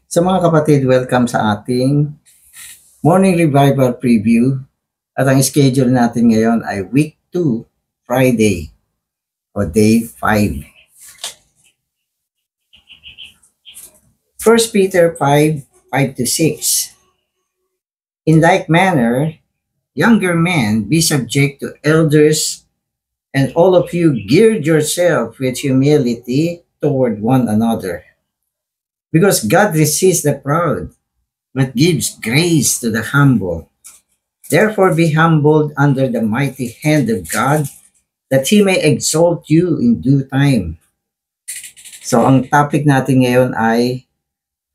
So mga kapatid, welcome sa ating Morning Revival Preview. At ang schedule natin ngayon ay Week 2, Friday o Day 5. 1 Peter 5:5-6. In like manner, younger men, be subject to elders, and all of you gird yourself with humility toward one another. Because God resists the proud, but gives grace to the humble. Therefore be humbled under the mighty hand of God, that He may exalt you in due time. So ang topic natin ngayon ay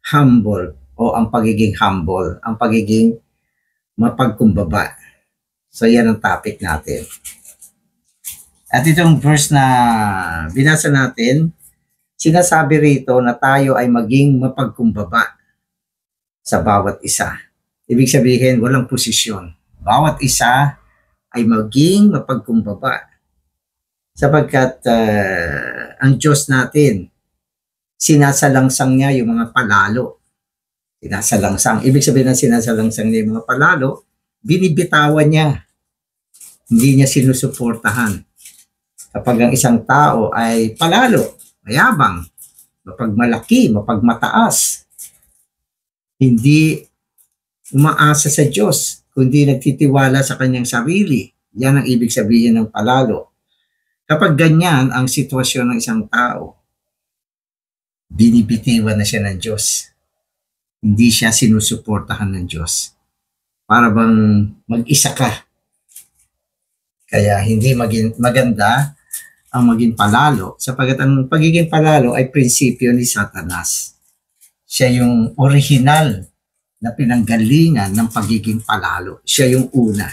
humble o ang pagiging humble, ang pagiging mapagkumbaba. So yan ang topic natin. At itong verse na binasa natin, sinasabi rito na tayo ay maging mapagkumbaba sa bawat isa. Ibig sabihin, walang posisyon. Bawat isa ay maging mapagkumbaba. Sapagkat ang Diyos natin, sinasalangsang niya yung mga palalo. Sinasalangsang. Ibig sabihin ng sinasalangsang niya yung mga palalo, binibitawan niya. Hindi niya sinusuportahan. Kapag ang isang tao ay palalo, mayabang, mapagmalaki, mapagmataas, hindi umaasa sa Diyos, kundi nagtitiwala sa kanyang sarili. Yan ang ibig sabihin ng palalo. Kapag ganyan ang sitwasyon ng isang tao, binibitiwan na siya ng Diyos. Hindi siya sinusuportahan ng Diyos. Para bang mag-isa ka. Kaya hindi maganda ang maging palalo, sapagkat ang pagiging palalo ay prinsipyo ni Satanas. Siya yung original na pinanggalingan ng pagiging palalo. Siya yung una.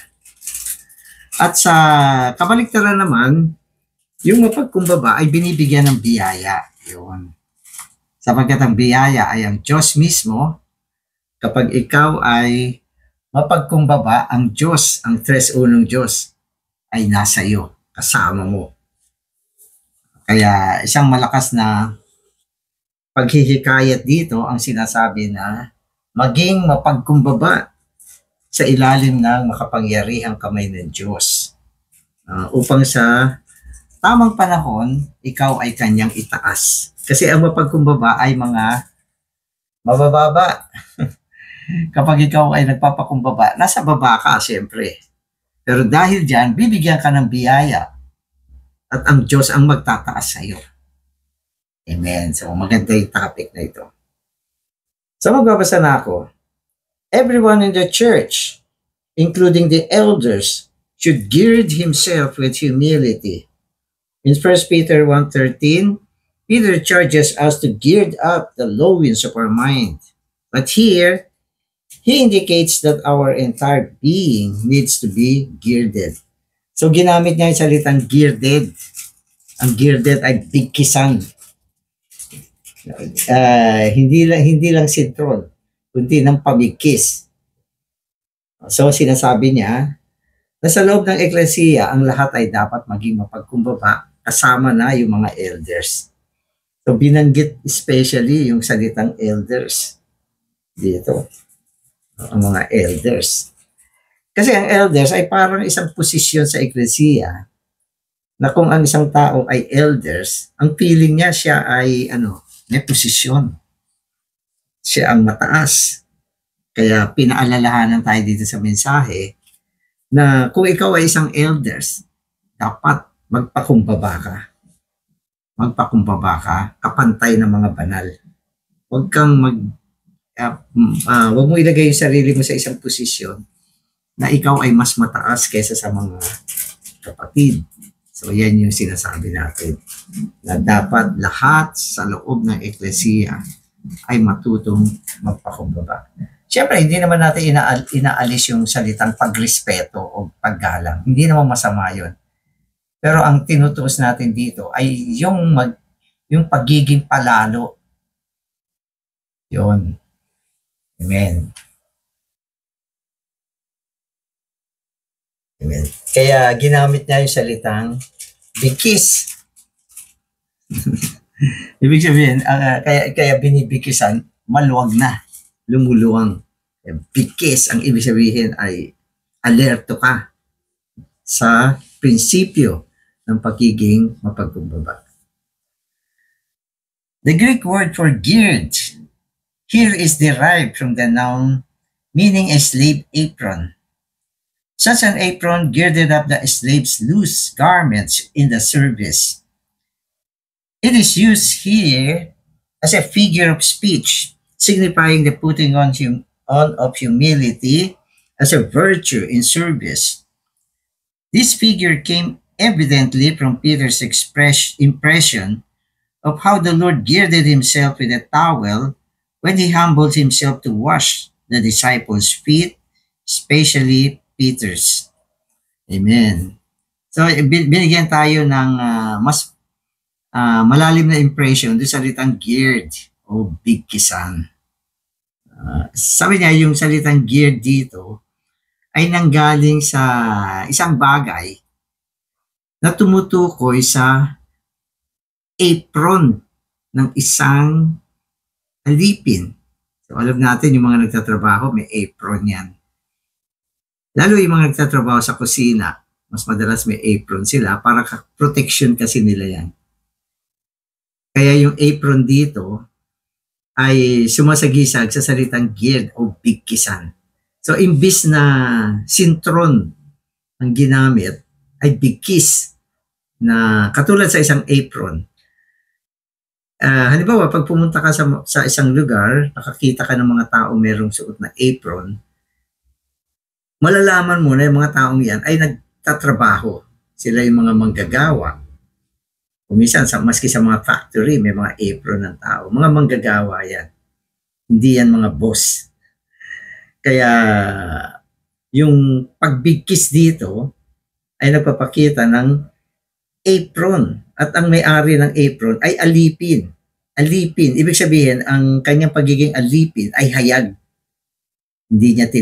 At sa kabaliktaran naman, yung mapagkumbaba ay binibigyan ng biyaya. Yun. Sapagkat ang biyaya ay ang Diyos mismo. Kapag ikaw ay mapagkumbaba, ang Diyos, ang tres-unong Diyos, ay nasa iyo, kasama mo. Kaya isang malakas na paghihikayat dito ang sinasabi na maging mapagkumbaba sa ilalim ng makapangyarihang kamay ng Diyos. Upang sa tamang panahon, ikaw ay kanyang itaas. Kasi ang mapagkumbaba ay mga mabababa. Kapag ikaw ay nagpapakumbaba, nasa baba ka siyempre. Pero dahil dyan, bibigyan ka ng biyaya. At ang Diyos ang magtataas sa iyo. Amen. So maganda yung topic na ito. So magbabasa na ako. Everyone in the church, including the elders, should gird himself with humility. In 1 Peter 1:13, Peter charges us to gird up the loins of our mind. But here, he indicates that our entire being needs to be girded. So ginamit niya yung salitang girded. Ang girded ay bigkisan. Hindi lang sintron, kundi ng pamigkis. So sinasabi niya na sa loob ng eklesiya, ang lahat ay dapat maging mapagkumbaba, kasama na yung mga elders. So binanggit especially yung salitang elders dito. Ang mga elders. Kasi ang elders ay parang isang posisyon sa eklesiya na kung ang isang tao ay elders, ang feeling niya siya ay may posisyon. Siya ang mataas. Kaya pinaalalahanan tayo dito sa mensahe na kung ikaw ay isang elders, dapat magpakumbaba ka. Magpakumbaba ka, kapantay ng mga banal. Huwag kang huwag mo ilagay yung sarili mo sa isang posisyon na ikaw ay mas mataas kaysa sa mga kapatid. So yan yung sinasabi natin, na dapat lahat sa loob ng eklesiya ay matutong magpakumbaba. Siyempre, hindi naman natin inaalis yung salitang pagrespeto o paggalang. Hindi naman masama yun. Pero ang tinutuos natin dito ay yung pagiging palalo. Yun. Amen. Amen. Kaya ginamit niya yung salitang bigkis. Ibig sabihin, kaya binibikisan, maluwag na, lumuluwang. Bigkis, ang ibig sabihin ay alerto ka sa prinsipyo ng pagiging mapagkumbaba. The Greek word for geared here is derived from the noun meaning a slave apron. Such an apron girded up the slave's loose garments in the service. It is used here as a figure of speech, signifying the putting on of humility as a virtue in service. This figure came evidently from Peter's impression of how the Lord girded himself with a towel when he humbled himself to wash the disciples' feet, especially Peter's. Amen. So, binigyan tayo ng mas malalim na impression doon sa salitang geared o bigkisan. Sabi niya, yung salitang geared dito ay nanggaling sa isang bagay na tumutukoy sa apron ng isang alipin. So alam natin yung mga nagtatrabaho, may apron yan. Lalo yung mga nagtatrabaho sa kusina, mas madalas may apron sila para protection kasi nila yan. Kaya yung apron dito ay sumasagisag sa salitang geared o bigkisan. So imbis na sintron ang ginamit, ay bigkis na katulad sa isang apron. Halimbawa, pag pumunta ka sa isang lugar, nakakita ka ng mga tao merong suot na apron, malalaman mo na yung mga taong yan ay nagtatrabaho. Sila yung mga manggagawa. Kumisan, maski sa mga factory, may mga apron ng tao. Mga manggagawa yan. Hindi yan mga boss. Kaya, yung pagbigkis dito ay nagpapakita ng apron. At ang may-ari ng apron ay alipin. Alipin. Ibig sabihin, ang kanyang pagiging alipin ay hayag. Hindi niya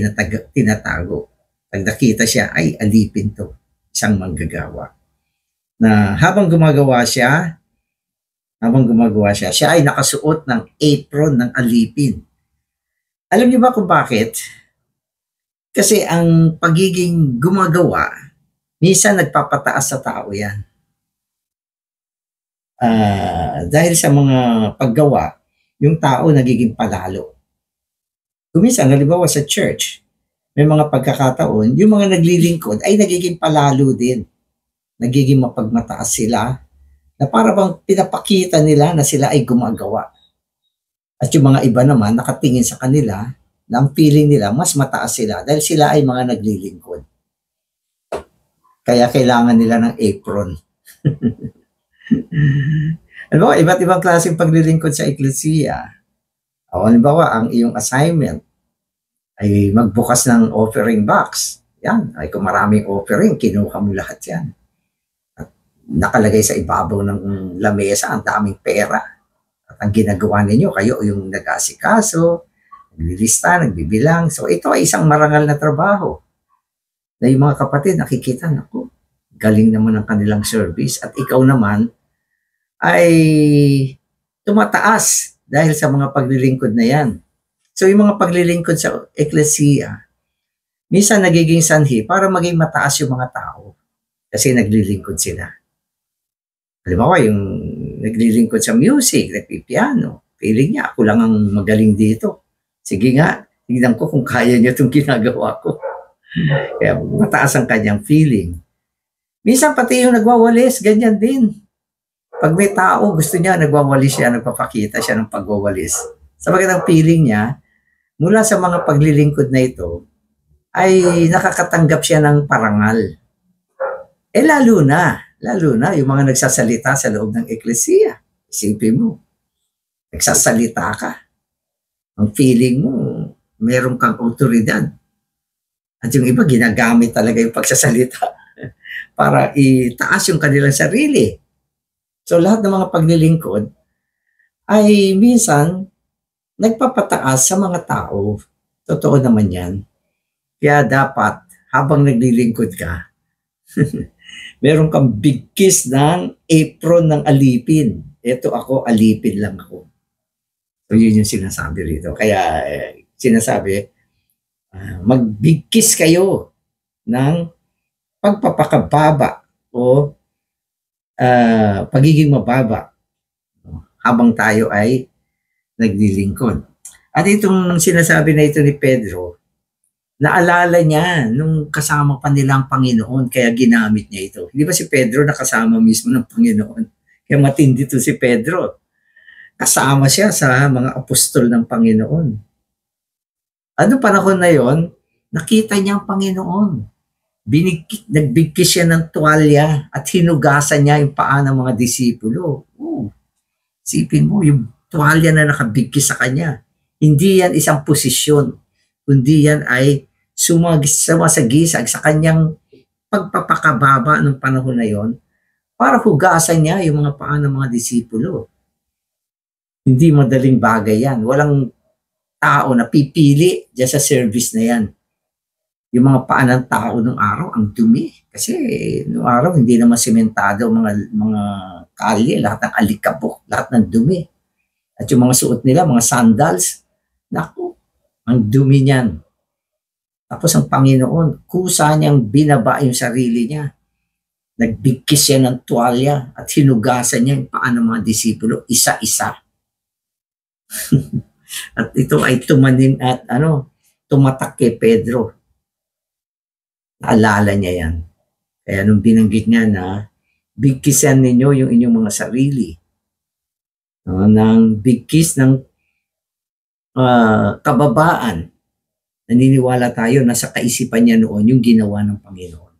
tinatago. Pag nakita siya, ay alipin to. Isang manggagawa. Na habang gumagawa siya, siya ay nakasuot ng apron ng alipin. Alam niyo ba kung bakit? Kasi ang pagiging gumagawa, minsan nagpapataas sa tao yan. Dahil sa mga paggawa, yung tao nagiging palalo. Kuminsan, halimbawa sa church, may mga pagkakataon, yung mga naglilingkod ay nagiging palalo din. Nagiging mapagmataas sila na para bang pinapakita nila na sila ay gumagawa. At yung mga iba naman nakatingin sa kanila na ang feeling nila mas mataas sila dahil sila ay mga naglilingkod. Kaya kailangan nila ng apron. Halimbawa, iba't ibang klaseng paglilingkod sa eklesiya. O halimbawa, ang iyong assignment ay magbukas ng offering box. Yan, ay kung maraming offering, kinuha mo lahat yan. At nakalagay sa ibabaw ng lamesa ang daming pera. At ang ginagawa ninyo, kayo yung nag-asikaso, naglilista, nagbibilang. So ito ay isang marangal na trabaho. Na yung mga kapatid nakikita, naku, galing naman ang kanilang service. At ikaw naman ay tumataas dahil sa mga paglilingkod na yan. So yung mga paglilingkod sa eklesiya, minsan nagiging sanhi para maging mataas yung mga tao kasi naglilingkod sila. Halimbawa, yung naglilingkod sa music, nagpipiano, feeling niya, ako lang ang magaling dito. Sige nga, tignan ko kung kaya niya itong ginagawa ko. Kaya mataas ang kanyang feeling. Minsan pati yung nagwawalis, ganyan din. Pag may tao, gusto niya, nagwawalis siya, nagpapakita siya ng pagwawalis. Sabagat ang feeling niya, mula sa mga paglilingkod na ito, ay nakakatanggap siya ng parangal. Lalo na yung mga nagsasalita sa loob ng eklesiya. Isipin mo, nagsasalita ka. Ang feeling mo, meron kang otoridad. At yung iba, ginagamit talaga yung pagsasalita para itaas yung kanilang sarili. So lahat ng mga paglilingkod ay minsan nagpapataas sa mga tao. Totoo naman yan. Kaya dapat, habang naglilingkod ka, meron kang bigkis ng apron ng alipin. Ito ako, alipin lang ako. So yun yung sinasabi rito. Kaya sinasabi, magbigkis kayo ng pagpapakababa o pagiging mababa habang tayo ay naglilingkod. At itong sinasabi na ito ni Pedro, naalala niya nung kasama pa nila ang Panginoon, kaya ginamit niya ito. Hindi ba si Pedro nakasama mismo ng Panginoon? Kaya matindi to si Pedro. Kasama siya sa mga apostol ng Panginoon. Ano panahon na yon? Nakita niya ang Panginoon. Nagbigkis siya ng tuwalya at hinugasan niya yung paa ng mga disipulo. Sipin mo, yung tuwalya na nakabigkis sa kanya. Hindi yan isang posisyon, kundi yan ay sumasagisag sa kanyang pagpapakababa ng panahon na yon para hugasan niya yung mga paa ng mga disipulo. Hindi madaling bagay yan. Walang tao na pipili dyan sa service na yan. Yung mga paa ng tao nung araw, ang dumi. Kasi nung araw, hindi naman sementado mga kalye, lahat ng alikabok, lahat ng dumi. At yung mga suot nila, mga sandals, naku, ang dumi niyan. Tapos ang Panginoon, kusa niyang binaba yung sarili niya. Nagbigkis siya ng tuwalya at hinugasan niya yung paa ng mga disipulo, isa-isa. At ito ay tumanim at tumatak kay Pedro. Naalala niya yan. Kaya nung binanggit niya na bigkisan ninyo yung inyong mga sarili, ng bigkis ng kababaan, naniniwala tayo na sa kaisipan niya noon yung ginawa ng Panginoon.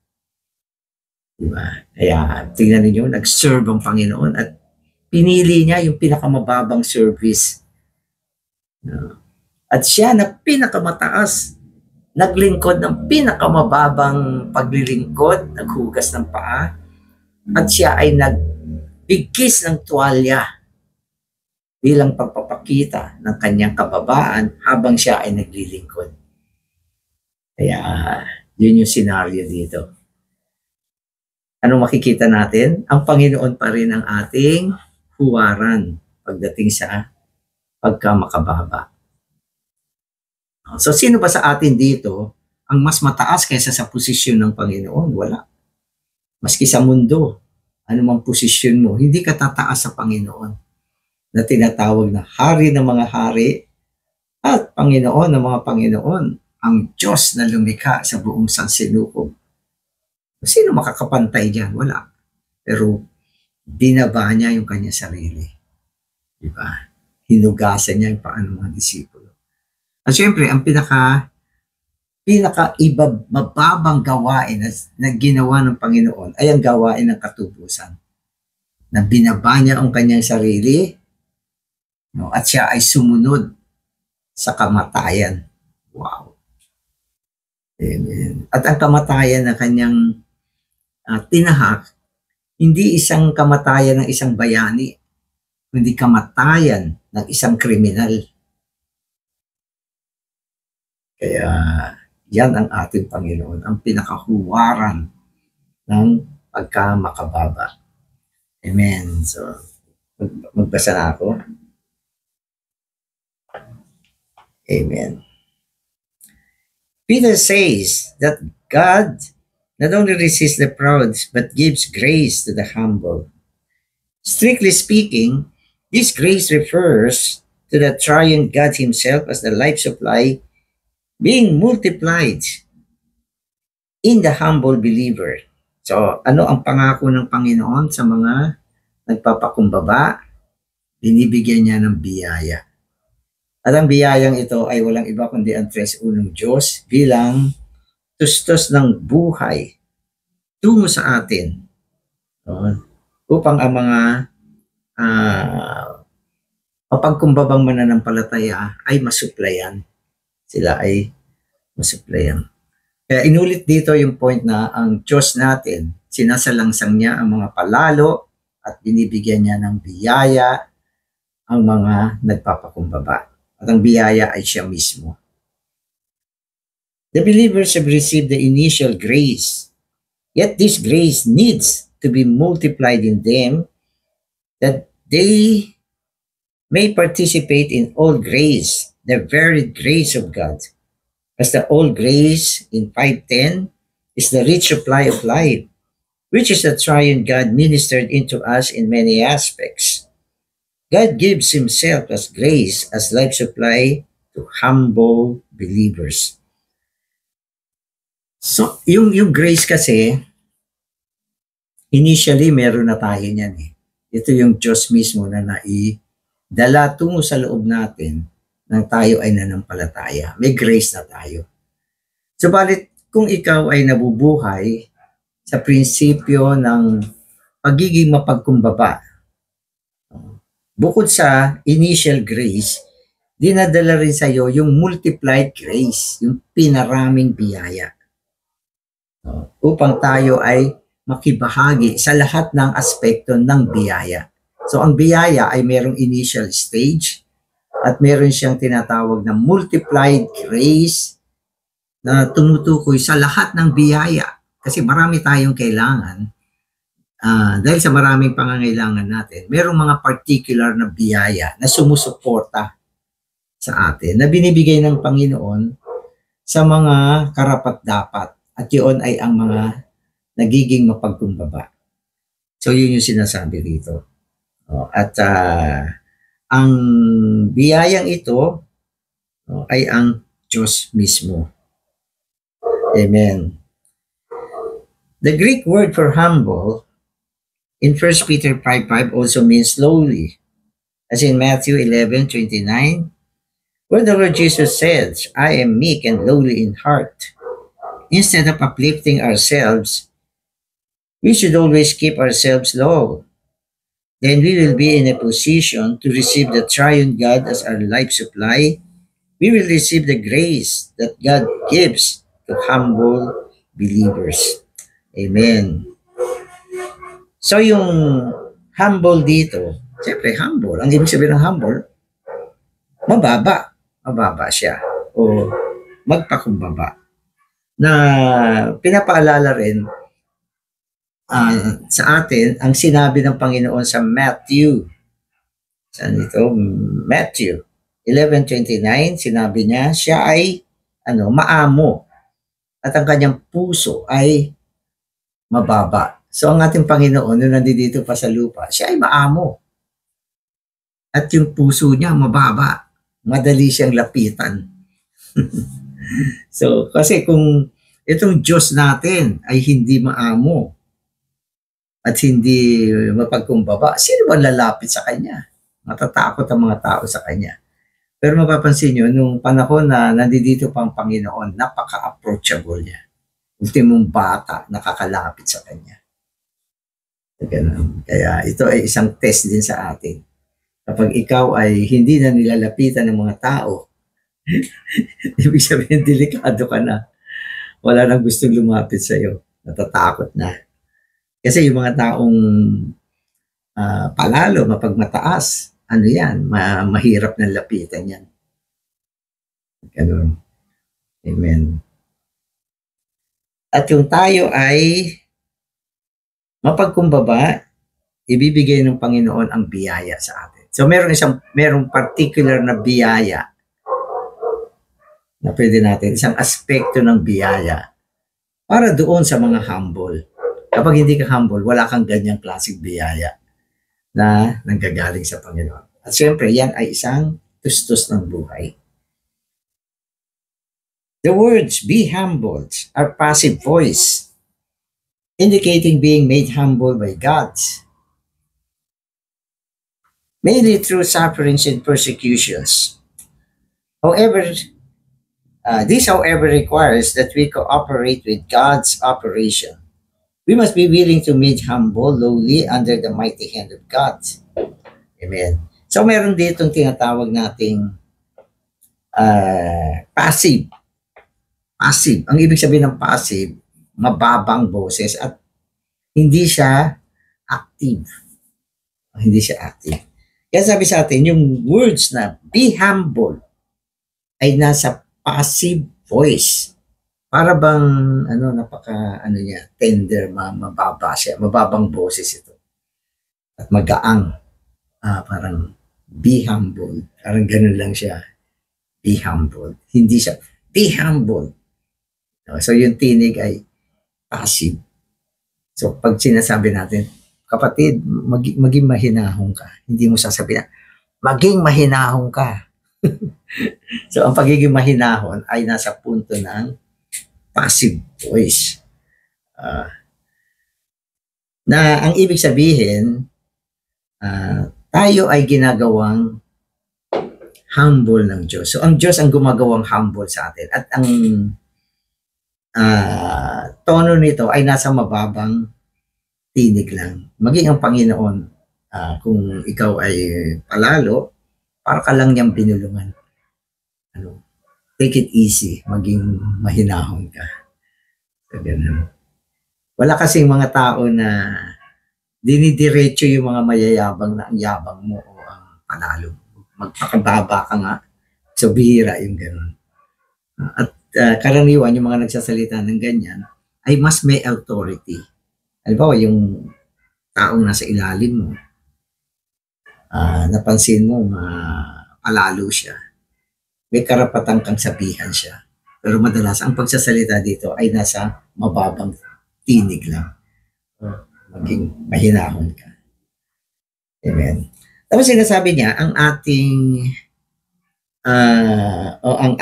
Diba? Kaya tingnan ninyo, nag-serve ang Panginoon at pinili niya yung pinakamababang service. At siya na pinakamataas, naglingkod ng pinakamababang paglilingkod, naghugas ng paa, at siya ay nagbigkis ng tuwalya bilang pagpapakita ng kanyang kababaan habang siya ay naglilingkod. Kaya yun yung senaryo dito. Anong makikita natin? Ang Panginoon pa rin ang ating huwaran pagdating sa pagkamakababa. So sino ba sa atin dito ang mas mataas kaysa sa posisyon ng Panginoon? Wala. Maski sa mundo, anumang posisyon mo, hindi ka tataas sa Panginoon na tinatawag na hari ng mga hari at Panginoon ng mga Panginoon, ang Diyos na lumikha sa buong sansinukob. Sino makakapantay diyan? Wala. Pero binaba niya yung kanya sarili. Diba? Hinugasan niya yung paa ng mga disipulo. At syempre, ang mababang gawain na ginawa ng Panginoon ay ang gawain ng katubusan. Na binaba niya ang kanyang sarili, at siya ay sumunod sa kamatayan. Wow. Amen. At ang kamatayan na kanyang tinahak, hindi isang kamatayan ng isang bayani, kundi kamatayan ng isang kriminal. Kaya yan ang ating Panginoon, ang pinakahuwaran ng pagkamakababa. Amen. So, magbasa na ako. Amen. Peter says that God not only resists the proud, but gives grace to the humble. Strictly speaking, this grace refers to the triune God himself as the life supply being multiplied in the humble believer. So, ano ang pangako ng Panginoon sa mga nagpapakumbaba? Binibigyan niya ng biyaya. At ang biyayang ito ay walang iba kundi ang tres-unong Diyos bilang tustos ng buhay tungo sa atin. Upang ang mga mapagkumbabang mananampalataya ay masuplayan. Sila ay masuplayan. Kaya inulit dito yung point na ang Diyos natin, sinasalangsang niya ang mga palalo at binibigyan niya ng biyaya ang mga nagpapakumbaba. At ang biyaya ay siya mismo. The believers have received the initial grace, yet this grace needs to be multiplied in them that they may participate in all grace, the varied grace of God. As the all grace in 5:10 is the rich supply of life, which is the triune God ministered into us in many aspects. God gives himself as grace, as life supply to humble believers. So, yung grace kasi, initially, meron na tayo niyan eh. Ito yung Diyos mismo na naidala tungo sa loob natin nang tayo ay nanampalataya. May grace na tayo. Subalit, kung ikaw ay nabubuhay sa prinsipyo ng pagiging mapagkumbaba, bukod sa initial grace, dinadala rin sa iyo yung multiplied grace, yung pinaraming biyaya. Upang tayo ay makibahagi sa lahat ng aspekto ng biyaya. So ang biyaya ay merong initial stage at meron siyang tinatawag na multiplied grace na tumutukoy sa lahat ng biyaya. Kasi marami tayong kailangan. Dahil sa maraming pangangailangan natin, merong mga particular na biyaya na sumusuporta sa atin, na binibigay ng Panginoon sa mga karapat-dapat. At yun ay ang mga nagiging mapagkumbaba. So yun yung sinasabi dito. At ang biyayang ito ay ang Diyos mismo. Amen. The Greek word for humble in 1 Peter 5:5 also means lowly, as in Matthew 11:29, where the Lord Jesus says, I am meek and lowly in heart. Instead of uplifting ourselves, we should always keep ourselves low. Then we will be in a position to receive the triune God as our life supply. We will receive the grace that God gives to humble believers. Amen. So yung humble dito, siyempre humble, ang ibig sabihin ng humble, mababa. Mababa siya o magpakumbaba. Na pinapaalala rin sa atin ang sinabi ng Panginoon sa Matthew. Saan ito? Matthew 11:29, sinabi niya, siya ay maamo at ang kanyang puso ay mababa. So ang ating Panginoon, nung nandito pa sa lupa, siya ay maamo. At yung puso niya mababa. Madali siyang lapitan. So, kasi kung itong Diyos natin ay hindi maamo at hindi mapagkumbaba, sino ba lalapit sa Kanya? Matatakot ang mga tao sa Kanya. Pero mapapansin nyo, nung panahon na nandito pang Panginoon, napaka-approachable niya. Ultimong bata, nakakalapit sa Kanya. Kaya ito ay isang test din sa atin. Kapag ikaw ay hindi na nilalapitan ng mga tao, ibig sabihin, delikado ka na. Wala nang gustong lumapit sa iyo. Natatakot na. Kasi yung mga taong palalo, mapagmataas, yan, mahirap na lapitan yan. Ganun. Amen. At yung tayo ay mapagkumbaba, ibibigay ng Panginoon ang biyaya sa atin. So merong particular na biyaya na pwede natin, isang aspekto ng biyaya para doon sa mga humble. Kapag hindi ka humble, wala kang ganyang klaseng biyaya na nanggagaling sa Panginoon. At syempre, yan ay isang tustos ng buhay. The words, be humbled, are passive voice, indicating being made humble by God. Mainly through sufferings and persecutions. However, this requires that we cooperate with God's operation. We must be willing to be humble, lowly, under the mighty hand of God. Amen. So meron ditong tinatawag nating passive. Passive. Ang ibig sabihin ng passive, mababang boses at hindi siya active. Hindi siya active. Kaya sabi sa atin, yung words na be humble ay nasa passive voice. Para bang, niya, tender, mababa siya, mababang boses ito. At magaang, parang Be humble. Parang ganun lang siya. Be humble. Hindi siya, be humble. So yung tinig ay passive. So pag sinasabi natin, kapatid, maging mahinahon ka. Hindi mo sasabihin, maging mahinahon ka. So ang pagiging mahinahon ay nasa punto ng passive voice. Na ang ibig sabihin, tayo ay ginagawang humble ng Diyos. So ang Diyos ang gumagawang humble sa atin. At ang tono nito ay nasa mababang tinig lang. Maging ang Panginoon, kung ikaw ay palalo, para ka lang niyang binulungan. Take it easy, maging mahinahon ka. So, ganun. Wala kasing mga tao na dinidiretso yung mga mayayabang na ang yabang mo o ang panalo. Magpakababa ka nga. So, bihira yung ganun. At karaniwan, yung mga nagsasalita ng ganyan, ay mas may authority. Halimbawa, yung taong nasa ilalim mo, napansin mo, palalo siya. May karapatan kang sabihan siya. Pero madalas, ang pagsasalita dito ay nasa mababang tinig lang. Maging mahinahon ka. Amen. Tapos sinasabi niya, ang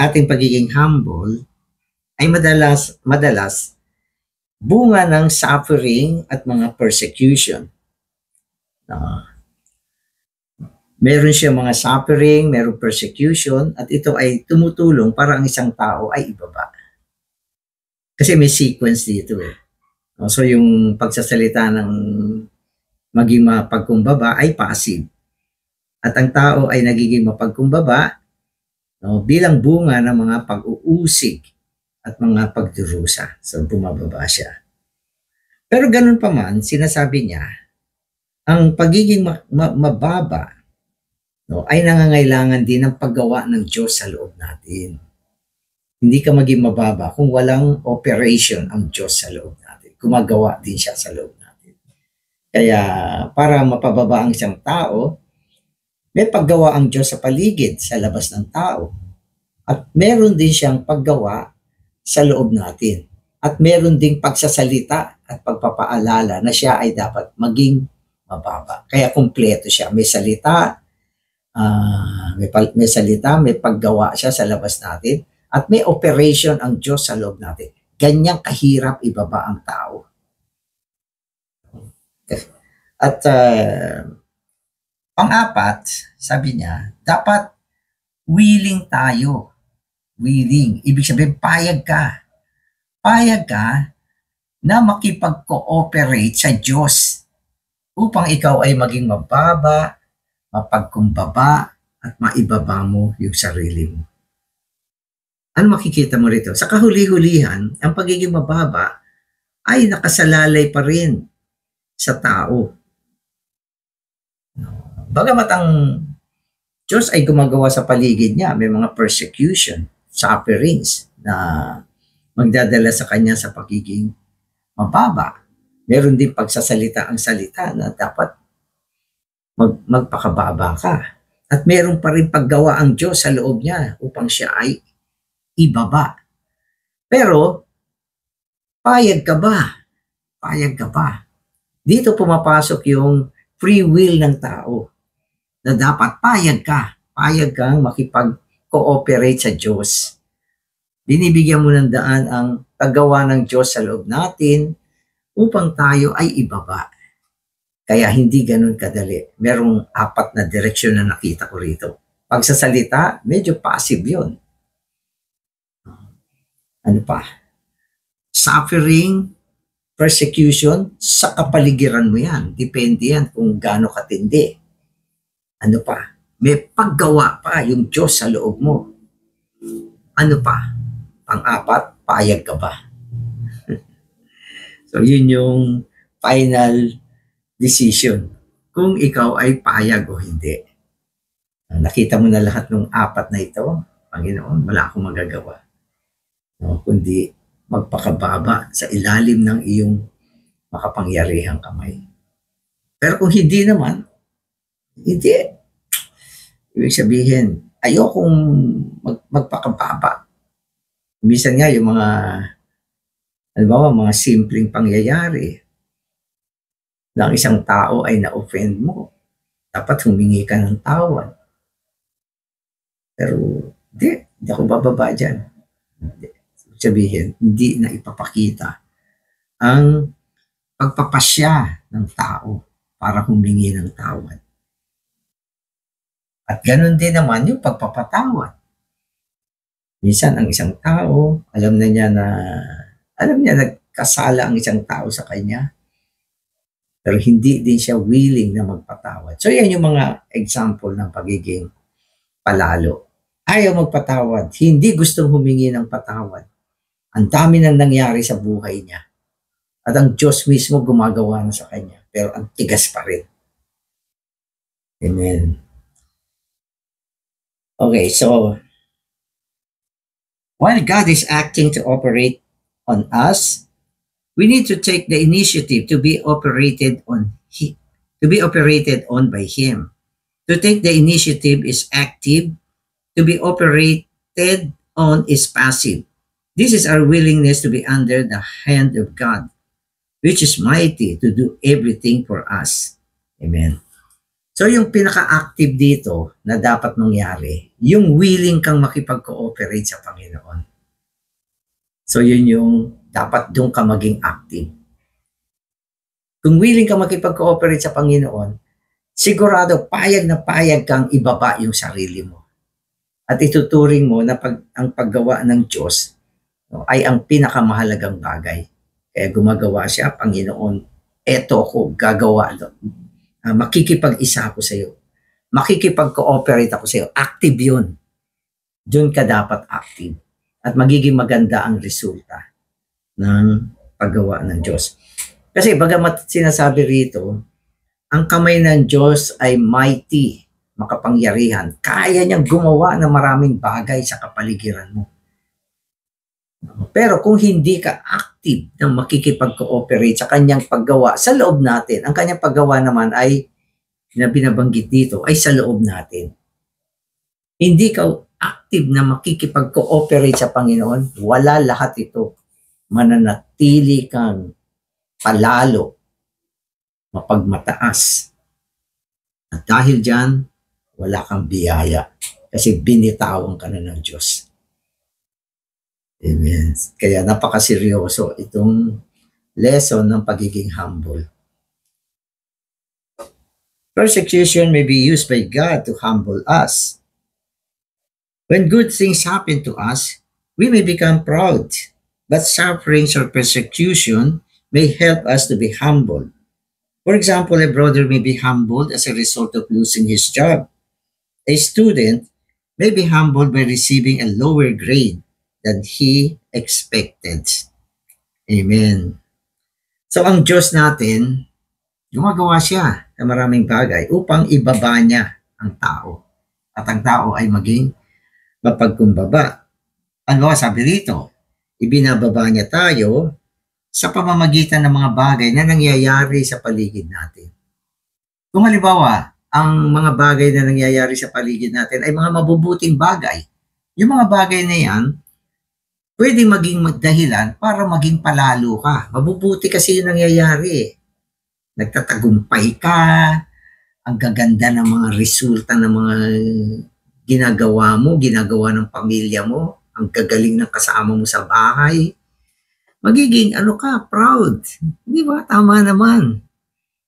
ating pagiging humble ay madalas bunga ng suffering at mga persecution. Meron siya mga suffering, meron persecution, at ito ay tumutulong para ang isang tao ay ibaba. Kasi may sequence dito eh. So yung pagsasalita ng maging mapagkumbaba ay passive. At ang tao ay nagiging mapagkumbaba bilang bunga ng mga pag-uusig at mga pagdurusa. So bumababa siya. Pero ganun pa man, sinasabi niya, ang pagiging mababa ay nangangailangan din ng paggawa ng Diyos sa loob natin. Hindi ka maging mababa kung walang operation ang Diyos sa loob natin. Gumagawa din siya sa loob natin. Kaya para mapababa ang isang tao, may paggawa ang Diyos sa paligid, sa labas ng tao. At meron din siyang paggawa sa loob natin. At meron ding pagsasalita at pagpapaalala na siya ay dapat maging mababa. Kaya kumpleto siya. May salita, may salita, may paggawa siya sa labas natin, at may operation ang Diyos sa loob natin. Ganyang kahirap ibaba ang tao. At pang-apat, sabi niya, dapat willing tayo. Willing. Ibig sabihin, payag ka. Payag ka na makipag-cooperate sa Diyos upang ikaw ay maging mababa, mapagkumbaba, at maibaba mo yung sarili mo. Ano makikita mo rito? Sa kahuli-hulihan, ang pagiging mababa ay nakasalalay pa rin sa tao. Bagamat ang Diyos ay gumagawa sa paligid niya, may mga persecution, sufferings na magdadala sa kanya sa pagiging mababa. Meron din pagsasalita ang salita na dapat magpakababa ka. At meron pa rin paggawa ang Diyos sa loob niya upang siya ay ibaba. Pero, payag ka ba? Payag ka ba? Dito pumapasok yung free will ng tao na dapat payag ka. Payag kang makipag-cooperate sa Diyos. Binibigyan mo ng daan ang paggawa ng Diyos sa loob natin upang tayo ay ibaba. Kaya hindi ganun kadali. Merong 4 na direksyon na nakita ko rito. Pagsasalita, medyo passive yun. Ano pa? Suffering, persecution, sa kapaligiran mo yan. Depende yan kung gaano katindi. Ano pa? May paggawa pa yung Diyos sa loob mo. Ano pa? Pang-4, payag ka ba? So yun yung final decision kung ikaw ay payag o hindi. Nakita mo na lahat ng 4 na ito, Panginoon, wala akong magagawa. Kundi magpakababa sa ilalim ng iyong makapangyarihang kamay. Pero kung hindi naman, hindi. Ibig sabihin, ayokong magpakababa. Minsan nga yung mga, halimbawa, mga simpleng pangyayari ng isang tao ay na-offend mo. Dapat humingi ka ng tawad. Pero, hindi ako bababa dyan. Sabihin, hindi na ipapakita ang pagpapasya ng tao para humingi ng tawad. At ganun din naman yung pagpapatawad. Minsan ang isang tao, alam niya nagkasala ang isang tao sa kanya, pero hindi din siya willing na magpatawad. So yan yung mga example ng pagiging palalo. Ayaw magpatawad, hindi gustong humingi ng patawad. Ang dami nang nangyari sa buhay niya. At ang Diyos mismo gumagawa na sa kanya. Pero ang tigas pa rin. Amen. Okay, so while God is acting to operate on us, we need to take the initiative to be operated on by Him. To take the initiative is active. To be operated on is passive. This is our willingness to be under the hand of God, which is mighty to do everything for us. Amen. So yung pinaka-active dito na dapat mangyari, yung willing kang makipag-cooperate sa Panginoon. So yun yung dapat doon ka maging active. Kung willing kang makipag-cooperate sa Panginoon, sigurado payag na payag kang ibaba yung sarili mo. At ituturing mo na ang paggawa ng Diyos ay ang pinakamahalagang bagay. Kaya gumagawa siya, Panginoon, eto ko, gagawa doon. Makikipag-isa ako sa iyo. Makikipag-cooperate ako sa iyo. Active yun. Doon ka dapat active. At magiging maganda ang resulta ng paggawa ng Diyos. Kasi bagamat sinasabi rito, ang kamay ng Diyos ay mighty, makapangyarihan. Kaya niyang gumawa ng maraming bagay sa kapaligiran mo. Pero kung hindi ka active na makikipag-cooperate sa kanyang paggawa sa loob natin, ang kanyang paggawa naman ay, na binabanggit dito, ay sa loob natin. Hindi ka active na makikipag-cooperate sa Panginoon, wala lahat ito. Mananatili kang palalo, mapagmataas. At dahil dyan, wala kang biyaya kasi binitawan ka na ng Diyos. Amen. Kaya napakaseryoso itong lesson ng pagiging humble. Persecution may be used by God to humble us. When good things happen to us, we may become proud, but sufferings or persecution may help us to be humble. For example, a brother may be humbled as a result of losing his job. A student may be humbled by receiving a lower grade than he expected. Amen. So ang Diyos natin, gumagawa siya ng maraming bagay upang ibaba niya ang tao. At ang tao ay maging mapagkumbaba. Ano sabi rito? Ibinababa niya tayo sa pamamagitan ng mga bagay na nangyayari sa paligid natin. Kung halimbawa, ang mga bagay na nangyayari sa paligid natin ay mga mabubuting bagay. Yung mga bagay na yan, pwedeng maging dahilan para maging palalo ka. Mabubuti kasi yung nangyayari. Nagtatagumpay ka, ang gaganda ng mga resulta ng mga ginagawa mo, ginagawa ng pamilya mo, ang gagaling ng kasama mo sa bahay. Magiging proud. Di ba? Tama naman.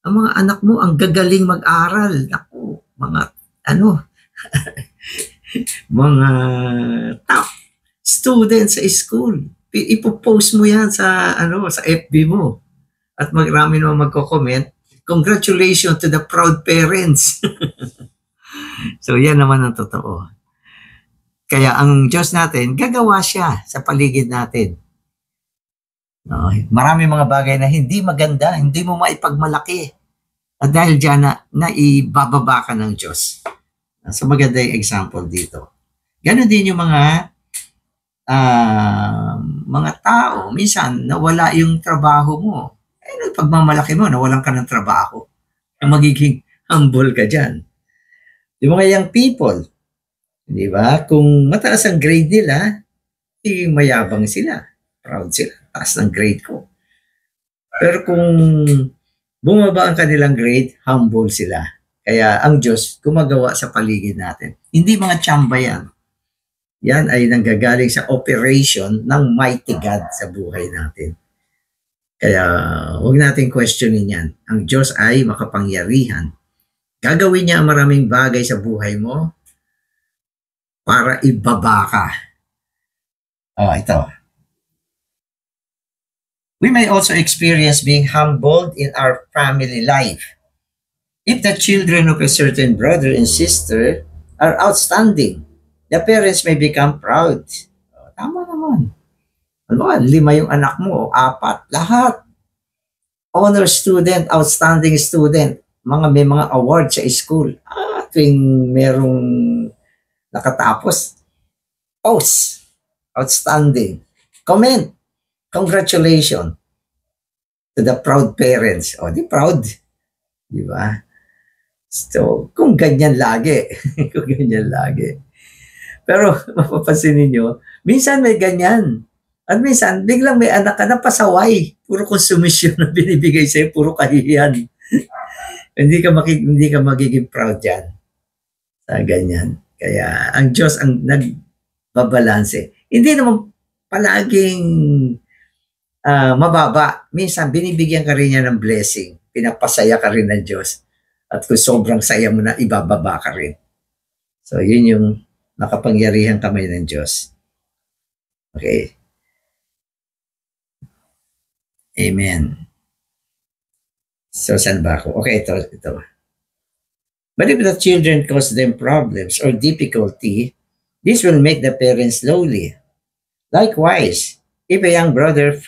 Ang mga anak mo, ang gagaling mag-aral. Ako, mga mga top students sa school. Ipopost mo yan sa sa FB mo. At marami naman magko-comment, congratulations to the proud parents. So yan naman ang totoo. Kaya ang Diyos natin, gagawa siya sa paligid natin. No, marami mga bagay na hindi maganda, hindi mo maipagmalaki. At dahil dyan na ibababa ka ng Diyos. So maganda yung example dito. Ganon din yung mga tao, minsan nawala yung trabaho mo. Pagmamalaki mo, nawalan ka ng trabaho. Magiging humble ka dyan. Yung mga young people, di ba? Kung mataas ang grade nila, mayabang sila. Proud sila. Taas ng grade ko. Pero kung bumaba ang kanilang grade, humble sila. Kaya ang Diyos gumagawa sa paligid natin. Hindi mga tsamba yan. Yan ay nanggagaling sa operation ng mighty God sa buhay natin. Kaya huwag natin questionin yan. Ang Diyos ay makapangyarihan. Gagawin niya ang maraming bagay sa buhay mo para ibaba ka. Ito. We may also experience being humbled in our family life. If the children of a certain brother and sister are outstanding, the parents may become proud. Tama naman. Ano, 5 yung anak mo, o 4, lahat. Honor student, outstanding student, may mga award sa school. Tuwing merong nakatapos, post, outstanding. Comment, congratulations to the proud parents. Di proud. Di ba? So, kung ganyan lagi, kung ganyan lagi. Pero, mapapansin ninyo, minsan may ganyan. At minsan, biglang may anak ka na pasaway. Puro konsumisyon na binibigay sa'yo, puro kahihiyan. hindi ka magiging proud yan. Sa ganyan. Kaya, ang Diyos ang nagbabalanse. Hindi naman palaging mababa. Minsan, binibigyan ka rin niya ng blessing. Pinapasaya ka rin ng Diyos. At kung sobrang saya mo na, ibababa ka rin. So, yun yung nakapangyarihan kamay ng Diyos. Okay. Amen. So, saan ba ako? Okay, ito. But if the children cause them problems or difficulty, this will make the parents lowly. Likewise, if a young brother's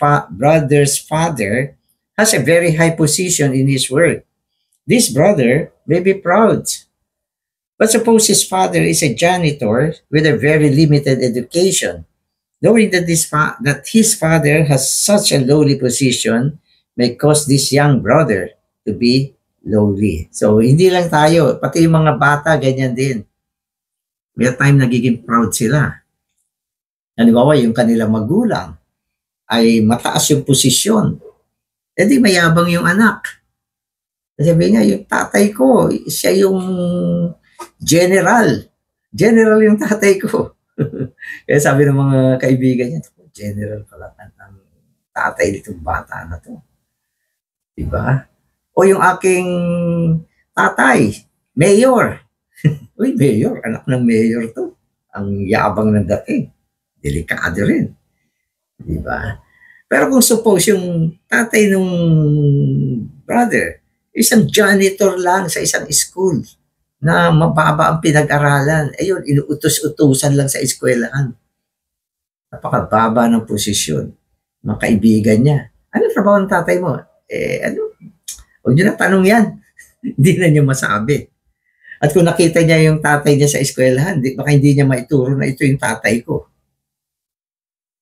father has a very high position in his work, this brother may be proud. But suppose his father is a janitor with a very limited education. Knowing that his father has such a lowly position may cause this young brother to be lowly. So, hindi lang tayo, pati yung mga bata, ganyan din. May time nagiging proud sila. Halimbawa, yung kanilang magulang ay mataas yung posisyon. Di mayabang yung anak. Sabi niya, yung tatay ko, siya yung general. General yung tatay ko. Kaya sabi ng mga kaibigan niya, general pala ang tatay nitong bata na to. Diba? O yung aking tatay, mayor. Uy, mayor, anak ng mayor to. Ang yabang ng dating. Delikado rin. Diba? Pero kung suppose yung tatay nung brother, isang janitor lang sa isang school, na mababa ang pinag-aralan. Ayun, inuutos-utusan lang sa eskwelahan. Napakababa ng posisyon. Mga kaibigan niya. Ano trabaho ng tatay mo? Huwag niyo na tanong yan. Hindi na niya masabi. At kung nakita niya yung tatay niya sa eskwelahan, baka hindi niya maituro na ito yung tatay ko.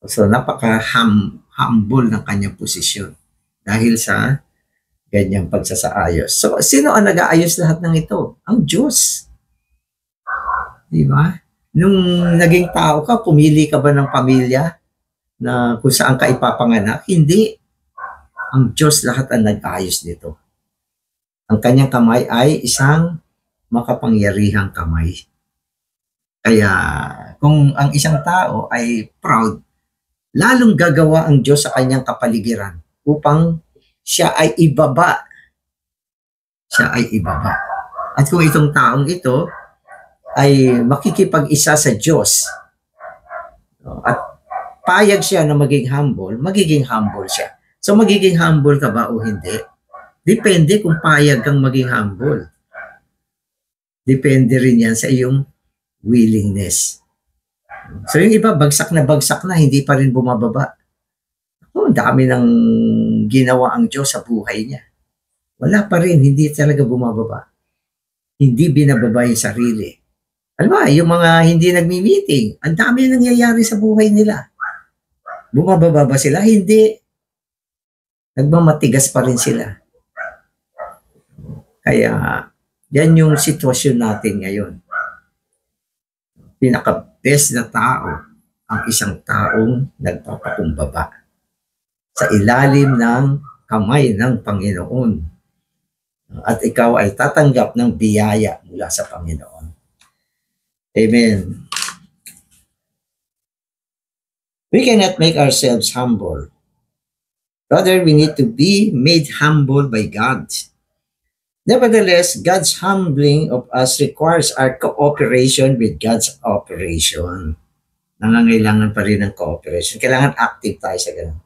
So, napaka-humble ng kanyang posisyon. Dahil sa ganyang pagsasaayos. So, sino ang nag-aayos lahat ng ito? Ang Diyos. Di ba? Nung naging tao ka, pumili ka ba ng pamilya na kung saan ka ipapanganak? Hindi. Ang Diyos lahat ang nag-aayos nito. Ang kanyang kamay ay isang makapangyarihang kamay. Kaya, kung ang isang tao ay proud, lalong gagawa ang Diyos sa kanyang kapaligiran upang siya ay ibaba. Siya ay ibaba. At kung itong taong ito ay makikipag-isa sa Diyos at payag siya na maging humble siya. So magiging humble ka ba o hindi? Depende kung payag kang maging humble. Depende rin yan sa iyong willingness. So yung iba, bagsak na, hindi pa rin bumababa. Ang dami ng ginawa ang Diyos sa buhay niya. Wala pa rin, hindi talaga bumababa. Hindi binababa yung sarili. Alam mo, yung mga hindi nagmi-meeting, ang dami nangyayari sa buhay nila. Bumababa ba sila? Hindi. Nagmamatigas pa rin sila. Kaya, Yan yung sitwasyon natin ngayon. Pinaka-best na tao ang isang taong nagpapakumbaba sa ilalim ng kamay ng Panginoon. At ikaw ay tatanggap ng biyaya mula sa Panginoon. Amen. We cannot make ourselves humble. Rather, we need to be made humble by God. Nevertheless, God's humbling of us requires our cooperation with God's operation. Nangangailangan pa rin ng cooperation. Kailangan active tayo sa ganun.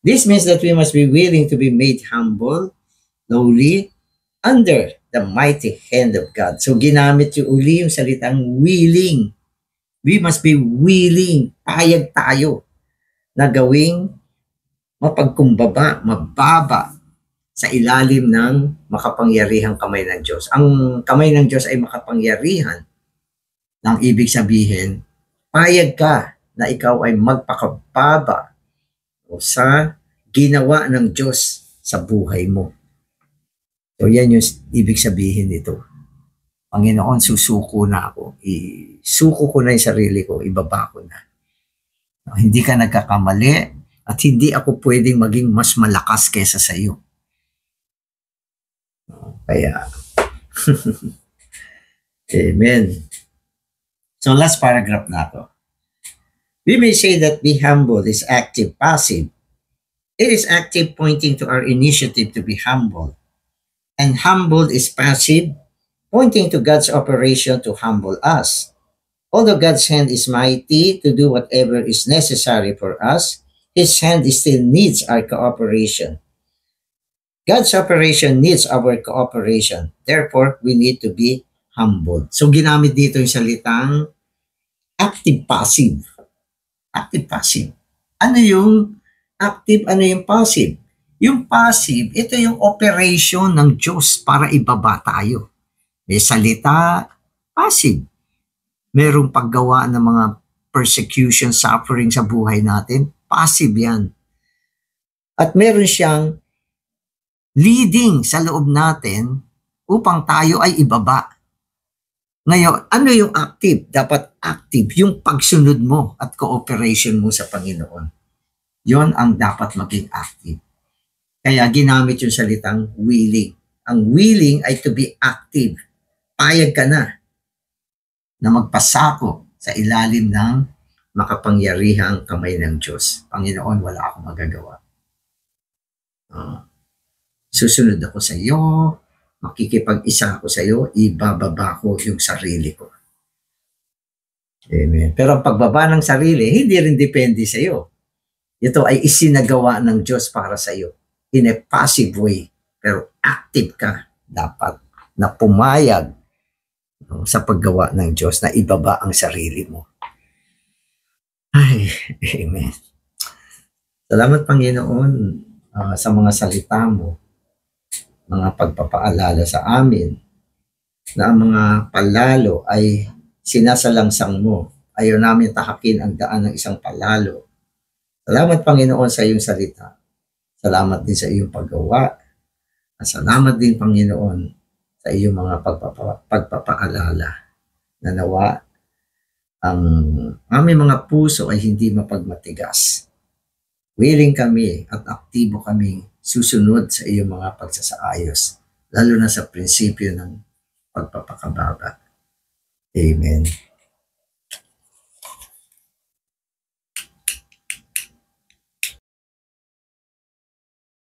This means that we must be willing to be made humble, lowly, under the mighty hand of God. So ginamit yung uli yung salitang willing. We must be willing. Payag tayo na gawing mapagkumbaba, mababa sa ilalim ng makapangyarihang kamay ng Diyos. Ang kamay ng Diyos ay makapangyarihan. Nang ibig sabihin, payag ka na ikaw ay magpakababa sa ginawa ng Diyos sa buhay mo. So yan yung ibig sabihin nito. Panginoon, susuko na ako. Isuko ko na yung sarili ko, ibaba ko na. Hindi ka nagkakamali at hindi ako pwedeng maging mas malakas kesa sa iyo. Kaya, amen. So last paragraph na to. We may say that be humble is active, passive. It is active, pointing to our initiative to be humble. And humble is passive, pointing to God's operation to humble us. Although God's hand is mighty to do whatever is necessary for us, His hand still needs our cooperation. God's operation needs our cooperation. Therefore, we need to be humble. So ginamit dito yung salitang active-passive. Active-passive. Ano yung active, ano yung passive? Yung passive, ito yung operation ng Diyos para ibaba tayo. May salita, passive. Merong paggawa ng mga persecution, suffering sa buhay natin, passive yan. At meron siyang leading sa loob natin upang tayo ay ibaba. Ngayon, ano yung active? Dapat active yung pagsunod mo at cooperation mo sa Panginoon. Yon ang dapat maging active. Kaya ginamit yung salitang willing. Ang willing ay to be active. Payag ka na magpasako sa ilalim ng makapangyarihang kamay ng Diyos. Panginoon, wala akong magagawa. Susunod ako sa iyo, makikipag-isa ako sa iyo, ibababa ko yung sarili ko. Amen. Pero ang pagbaba ng sarili, hindi rin depende sa iyo. Ito ay isinagawa ng Diyos para sa iyo in a passive way. Pero active ka dapat na pumayag sa paggawa ng Diyos na ibaba ang sarili mo. Ay, amen. Salamat Panginoon sa mga salita mo, mga pagpapaalala sa amin na ang mga palalo ay sinasalangsang mo. Ayaw namin tahakin ang daan ng isang palalo. Salamat Panginoon sa iyong salita. Salamat din sa iyong paggawa. At salamat din Panginoon sa iyong mga pagpapaalala na nawa ang aming mga puso ay hindi mapagmatigas. Willing kami at aktibo kami susunod sa iyong mga pagsasaayos, lalo na sa prinsipyo ng pagpapakababa. Amen.